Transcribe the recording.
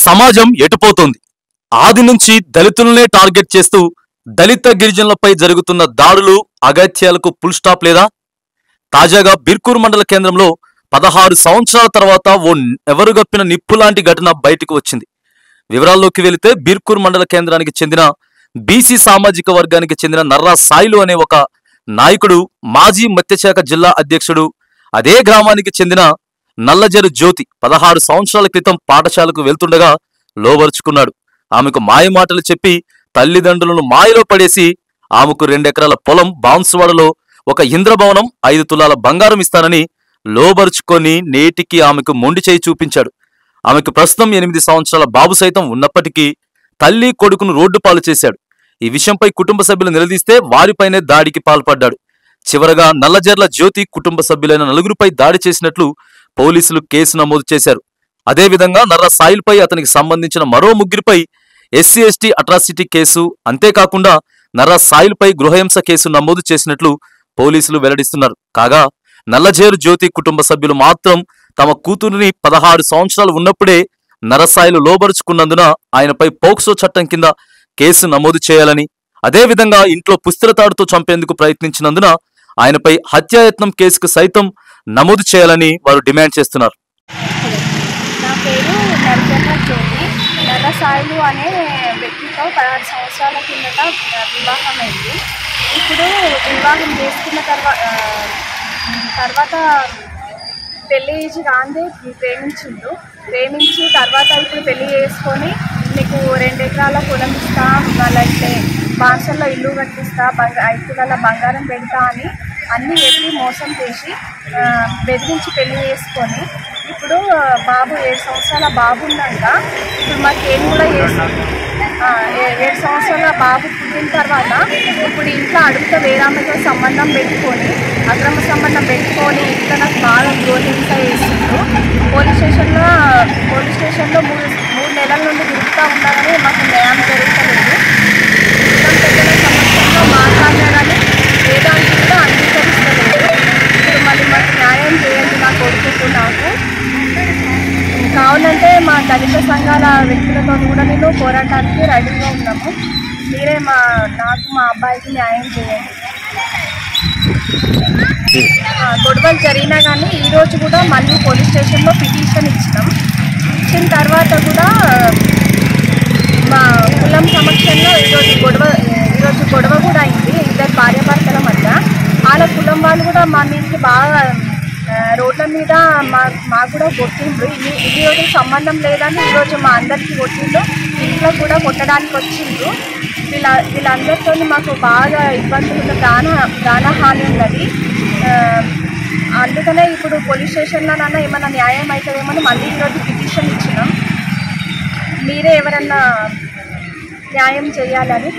సమాజం ఎటుపోతోంది? ఆది నుంచి దళితులనే టార్గెట్ చేస్తూ దళిత గిరిజనులపై జరుగుతున్న దాడులు అగత్యాలకు ఫుల్ స్టాప్ లేదా? తాజాగా బిర్కూర్ మండల కేంద్రంలో 16 సంవత్సరాల తర్వాత ఓ ఎవరుగప్పిన నిప్పు లాంటి ఘటన బయటకు వచ్చింది. వివరాల్లోకి వెళితే బిర్కూర్ మండల కేంద్రానికి చెందిన బీసీ సామాజిక వర్గానికి చెందిన నర్రా సాయిలు అనే ఒక నాయకుడు, మాజీ మత్స్యశాఖ జిల్లా అధ్యక్షుడు, అదే గ్రామానికి చెందిన నల్లజరు జ్యోతి 16 సంవత్సరాల క్రితం పాఠశాలకు వెళ్తుండగా లోబరుచుకున్నాడు. ఆమెకు మాయమాటలు చెప్పి తల్లిదండ్రులను మాయలో పడేసి ఆమెకు 2 ఎకరాల పొలం బాన్సువాడలో ఒక ఇంద్రభవనం 5 తులాల బంగారం ఇస్తానని లోబరుచుకొని నేటికి ఆమెకు మొండి చేయి చూపించాడు. ఆమెకు ప్రస్తుతం 8 సంవత్సరాల బాబు సైతం ఉన్నప్పటికీ తల్లి కొడుకును రోడ్డు పాలు చేశాడు. ఈ విషయంపై కుటుంబ సభ్యులు నిలదీస్తే వారిపైనే దాడికి పాల్పడ్డాడు. చివరగా నల్లజర్ల జ్యోతి కుటుంబ సభ్యులైన 4గురిపై దాడి చేసినట్లు పోలీసులు కేసు నమోదు చేశారు. అదేవిధంగా నర్రా సాయిల్పై అతనికి సంబంధించిన మరో 3గురిపై SC ST అట్రాసిటీ కేసు, అంతేకాకుండా నర్రా సాయిల్పై గృహహింస కేసు నమోదు చేసినట్లు పోలీసులు వెల్లడిస్తున్నారు. కాగా నల్లజేరు జ్యోతి కుటుంబ సభ్యులు మాత్రం తమ కూతురిని 16 సంవత్సరాలు ఉన్నప్పుడే నరసాయిలు లోబరుచుకున్నందున ఆయనపై పోక్సో చట్టం కింద కేసు నమోదు చేయాలని, అదేవిధంగా ఇంట్లో పుస్తెలతాడుతో చంపేందుకు ప్రయత్నించినందున ఆయనపై హత్యాయత్నం కేసుకు సైతం నమోదు చేయాలని వారు డిమాండ్ చేస్తున్నారు. నా పేరు నరజర్ల జ్యోతి. నరసాయిలు అనే వ్యక్తితో 16 సంవత్సరాల కిందట వివాహం అయింది. ఇప్పుడు వివాహం చేసుకున్న తర్వాత పెళ్ళి రాందే ప్రేమించి తర్వాత ఇప్పుడు పెళ్లి చేసుకొని నీకు 2 ఎకరాల పొలం ఇస్తా, వాళ్ళైతే బాన్సల్లో ఇల్లు కట్టిస్తా, 5 తులాల బంగారం పెడతా అని అన్నీ చెప్పి మోసం చేసి బెదిరించి పెళ్లి చేసుకొని ఇప్పుడు బాబు 7 సంవత్సరాల బాబు ఉన్నాక ఇప్పుడు మాకేం కూడా చేస్తాం. 7 సంవత్సరాల బాబు పుట్టిన తర్వాత ఇప్పుడు ఇంట్లో అడుగుతా వేరే ఆమెతో సంబంధం పెట్టుకొని అక్రమ సంబంధం పెట్టుకొని ఇంట్లో నాకు బాగా గృహహింస చేసిండ్రు. పోలీస్ స్టేషన్లో 3 నెలల నుండి తిరుగుతూ ఉన్నారని మాకు న్యాయం జరుగుతలేదు. పెద్దల సమక్షంలో మాట్లాడినా కానీ వేదానికి కూడా అంగీకరిస్తలేదు. ఇప్పుడు మళ్ళీ మాకు న్యాయం చేయండి నా కొడుకు నాకు. కావాలంటే మా దళిత సంఘాల వ్యక్తులతో కూడా నేను పోరాటానికి రెడీగా ఉన్నాము. మీరే నాకు మా అబ్బాయికి న్యాయం చేయండి. గొడవలు జరిగినా కానీ ఈరోజు కూడా మళ్ళీ పోలీస్ స్టేషన్లో పిటిషన్ ఇచ్చిన తర్వాత కూడా మా కులం సమక్షంలో ఈరోజు గొడవ కూడా అయింది. 2 భార్యాభర్తల మధ్య. వాళ్ళ కులం వాళ్ళు కూడా మా మీదకి బాగా రోడ్ల మీద మాకు కూడా కొట్టిండ్రు. ఇది రోజు సంబంధం లేదని ఈరోజు మా అందరికీ కొట్టిండ్రు. ఇంట్లో కూడా కొట్టడానికి వచ్చిండ్రు. వీళ్ళందరితో మాకు బాగా ఇబ్బందులు, ప్రాణహాని ఉన్నది. అందుకనే ఇప్పుడు పోలీస్ స్టేషన్లోనన్నా ఏమన్నా న్యాయం అవుతుందేమని మళ్ళీ ఈరోజు పిటిషన్ ఇచ్చినాం. మీరే ఎవరన్నా న్యాయం చేయాలని